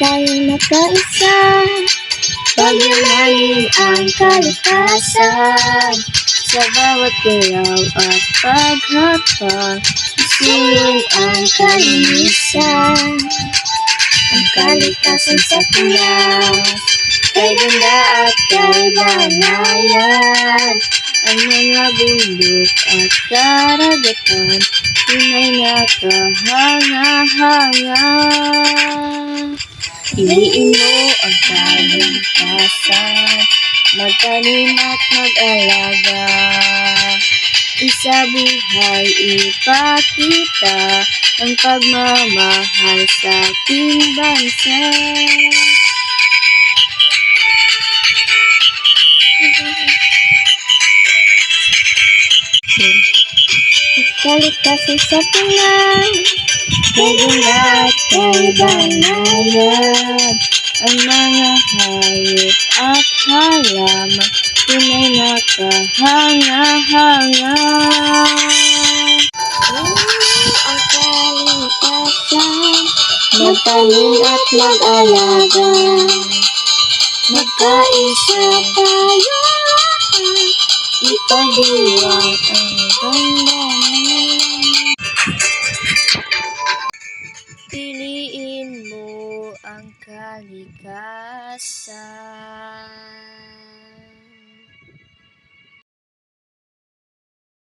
tayong magkaisa. Pagyamanin ang kalikasan, sa bawat galaw at paghapang, isiin ang kalinisan. Ang kalikasan sa Pinas, kay ganda at kay banayan. Ang mga bundok at karagatan, tunay na kahanga-hanga. Piliin mo ang kalikasan, magtanim at mag-alaga. Isabuhay ipakita ang pagmamahal sa ating bansa. Kalikasan sa Pinas, kay ganda at kay banayan. Ang mga hayop at halaman, tunay na kahanga-hanga. Ang kalikasan, magtanim at mag-alaga. Magkaisa tayo, ipagdiwang ang ganda. Piliin mo ang kalikasan.